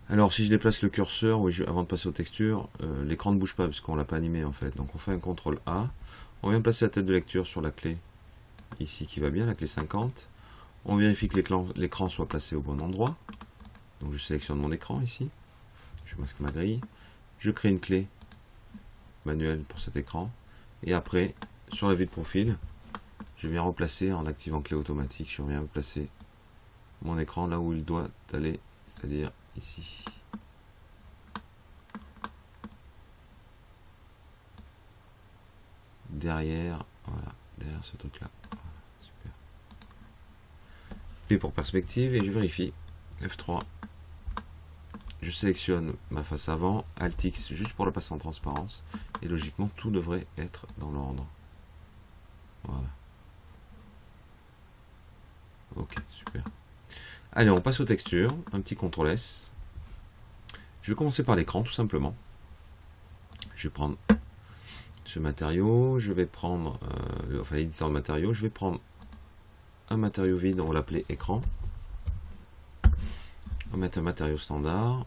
Alors si je déplace le curseur, oui, avant de passer aux textures, l'écran ne bouge pas parce qu'on l'a pas animé en fait. Donc on fait un CTRL A, on vient placer la tête de lecture sur la clé ici qui va bien, la clé 50. On vérifie que l'écran soit placé au bon endroit. Donc je sélectionne mon écran ici, je masque ma grille, je crée une clé manuelle pour cet écran, et après sur la vue de profil, je viens replacer en activant clé automatique, je viens placer mon écran là où il doit aller, c'est-à-dire ici. Derrière, voilà, derrière ce truc là. Voilà, super. Puis pour perspective, et je vérifie. F3. Je sélectionne ma face avant, Alt X juste pour la passer en transparence, et logiquement tout devrait être dans l'ordre. Voilà. Ok, super. Allez, on passe aux textures, un petit CTRL S. Je vais commencer par l'écran tout simplement. Je vais prendre ce matériau, je vais prendre, enfin l'éditeur de matériaux, je vais prendre un matériau vide, on va l'appeler écran. On va mettre un matériau standard.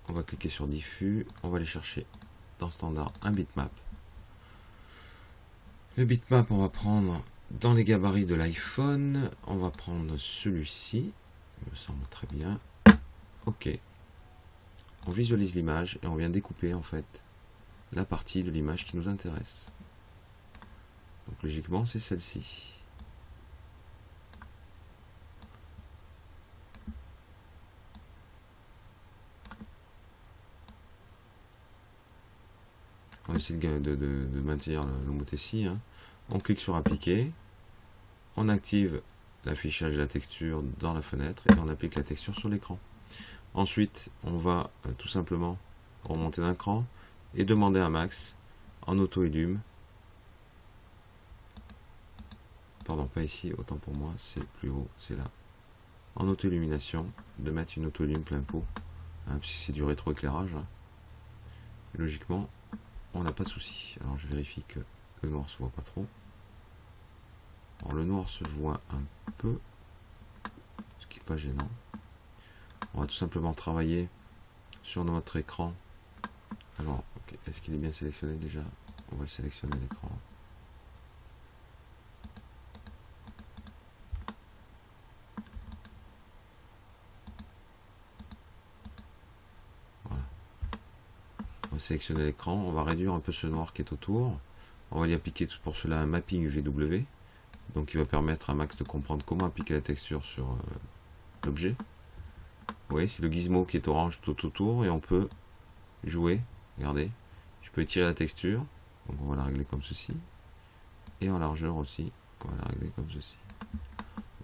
On va cliquer sur diffus, on va aller chercher dans standard un bitmap. Le bitmap, on va prendre dans les gabarits de l'iPhone, on va prendre celui-ci, il me semble très bien. Ok. On visualise l'image et on vient découper en fait la partie de l'image qui nous intéresse. Donc logiquement, c'est celle-ci. On essaie de maintenir l'homothétie. Hein. On clique sur appliquer. On active l'affichage de la texture dans la fenêtre et on applique la texture sur l'écran. Ensuite, on va tout simplement remonter d'un cran et demander à Max en auto-illume. Pardon, pas ici, autant pour moi, c'est plus haut, c'est là. En auto-illumination, de mettre une auto-illume plein pot, hein, puisque c'est du rétroéclairage. Hein. Logiquement, on n'a pas de souci. Alors je vérifie que le noir se voit pas trop. Alors le noir se voit un peu, ce qui n'est pas gênant. On va tout simplement travailler sur notre écran. Alors, okay, est-ce qu'il est bien sélectionné déjà? On va le sélectionner l'écran. Voilà. On va sélectionner l'écran. On va réduire un peu ce noir qui est autour. On va y appliquer pour cela un mapping VW. Donc il va permettre à Max de comprendre comment appliquer la texture sur l'objet. Vous voyez, c'est le gizmo qui est orange tout autour et on peut jouer. Regardez, je peux étirer la texture. Donc on va la régler comme ceci. Et en largeur aussi, on va la régler comme ceci.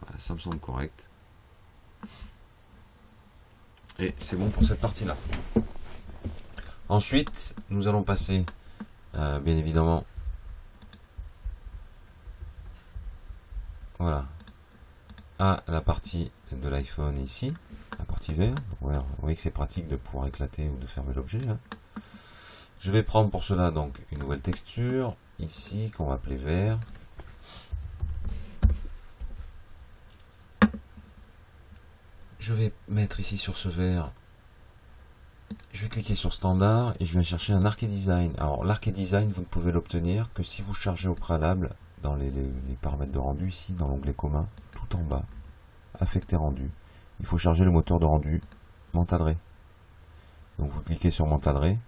Voilà, ça me semble correct. Et c'est bon pour cette partie-là. Ensuite, nous allons passer, bien évidemment, voilà, à la partie de l'iPhone ici, la partie vert. Ouais, vous voyez que c'est pratique de pouvoir éclater ou de fermer l'objet. Hein. Je vais prendre pour cela donc une nouvelle texture ici qu'on va appeler vert. Je vais mettre ici sur ce vert, je vais cliquer sur standard et je vais chercher un Arc Design. Alors l'Arc Design, vous ne pouvez l'obtenir que si vous chargez au préalable dans les paramètres de rendu ici, dans l'onglet commun, tout en bas, affecter rendu. Il faut charger le moteur de rendu Montadré. Donc vous cliquez sur Montadré.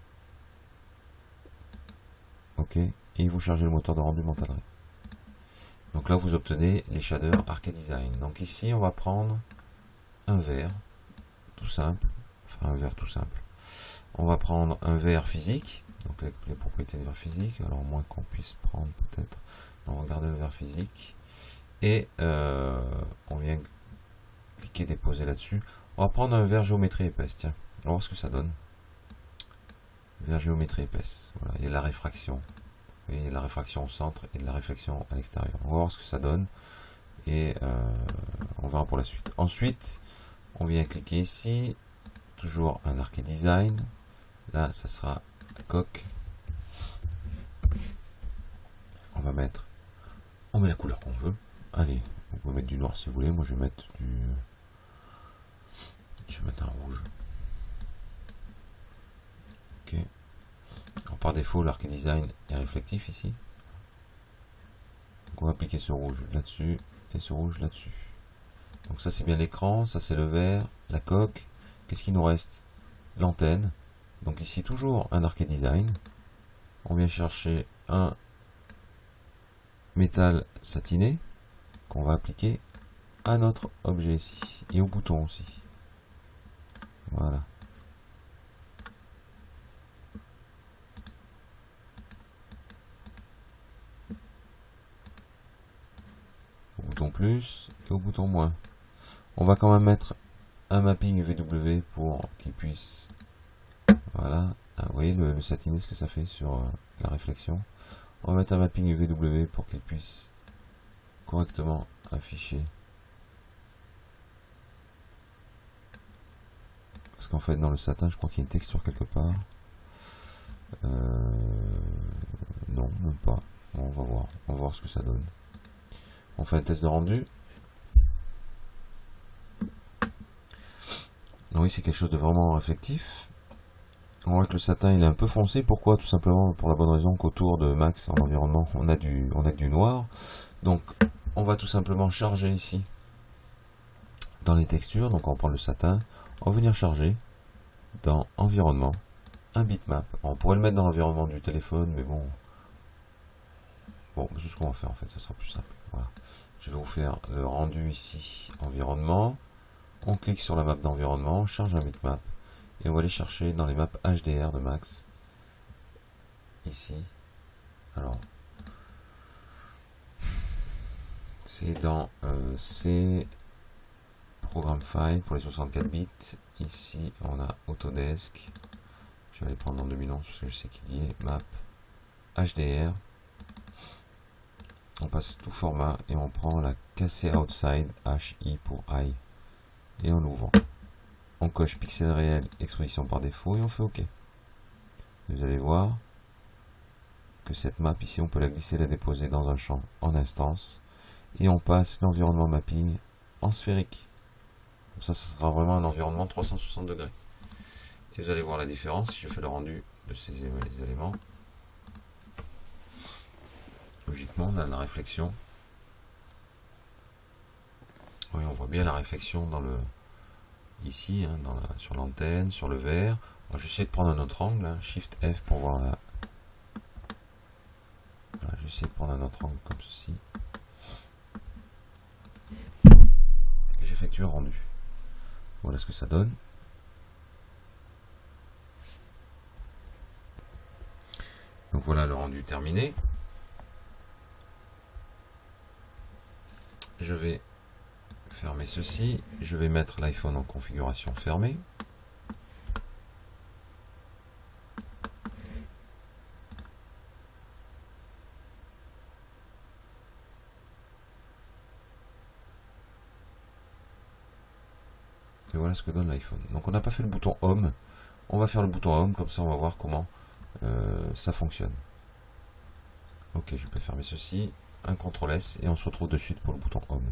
Ok, et vous chargez le moteur de rendu Montadré. Donc là vous obtenez les shaders Arc Design. Donc ici on va prendre un vert, tout simple, enfin un vert tout simple. On va prendre un vert physique, donc les propriétés de vert physique, alors moins qu'on puisse prendre peut-être, on va garder le vert physique, et on vient cliquer déposer là-dessus. On va prendre un vert géométrie épaisse, tiens, on va voir ce que ça donne. Vert géométrie épaisse, voilà, il y a la réfraction, il y a la réfraction au centre et de la réflexion à l'extérieur. On va voir ce que ça donne, et on verra pour la suite. Ensuite, on vient cliquer ici, toujours un Arc Design. Là, ça sera la coque. On met la couleur qu'on veut. Allez, vous pouvez mettre du noir si vous voulez. Moi, je vais mettre un rouge. par défaut, l'Arcade Design est réflectif ici. Donc on va appliquer ce rouge là-dessus et ce rouge là-dessus. Donc ça c'est bien l'écran, ça c'est le vert, la coque. Qu'est-ce qu'il nous reste? L'antenne. Donc ici toujours un Arcade Design. On vient chercher un métal satiné qu'on va appliquer à notre objet ici et au bouton aussi. Voilà. Au bouton plus et au bouton moins. On va quand même mettre un mapping VW pour qu'il puisse, voilà, vous voyez le satiné ce que ça fait sur la réflexion. On va mettre un mapping VW pour qu'il puisse correctement afficher, parce qu'en fait dans le satin je crois qu'il y a une texture quelque part. Non, même pas. Bon, on va voir ce que ça donne. On fait un test de rendu. Oui, c'est quelque chose de vraiment réflectif. On voit que le satin il est un peu foncé. Pourquoi? Tout simplement pour la bonne raison qu'autour de Max en environnement on a du noir. Donc on va tout simplement charger ici dans les textures. Donc on va prendre le satin, on va venir charger dans environnement un bitmap. Alors, on pourrait le mettre dans l'environnement du téléphone, mais bon, c'est ce qu'on va faire en fait, ça sera plus simple. Voilà. Je vais vous faire le rendu ici, environnement. On clique sur la map d'environnement, on charge un bitmap et on va aller chercher dans les maps HDR de Max. Ici. Alors, c'est dans C Programme File pour les 64 bits. Ici, on a Autodesk. Je vais aller prendre en 2011 parce que je sais qu'il y est. Map HDR. On passe tout format et on prend la KC Outside HI pour I. Et on l'ouvre. On coche pixel réel, exposition par défaut et on fait OK. Vous allez voir que cette map ici, on peut la glisser et la déposer dans un champ en instance. Et on passe l'environnement mapping en sphérique. Comme ça sera vraiment un environnement 360 degrés. Et vous allez voir la différence si je fais le rendu de ces éléments. Logiquement, on a la réflexion. Oui, on voit bien la réflexion dans le ici, hein, sur l'antenne, sur le verre. Je vais essayer de prendre un autre angle, hein, Shift F pour voir la. Voilà, je vais essayer de prendre un autre angle comme ceci. Et j'effectue un rendu. Voilà ce que ça donne. Donc voilà le rendu terminé. Je vais fermer ceci. Je vais mettre l'iPhone en configuration fermée. Et voilà ce que donne l'iPhone. Donc on n'a pas fait le bouton Home. On va faire le bouton Home, comme ça on va voir comment ça fonctionne. Ok, je peux fermer ceci. Un CTRL S et on se retrouve de suite pour le bouton Home.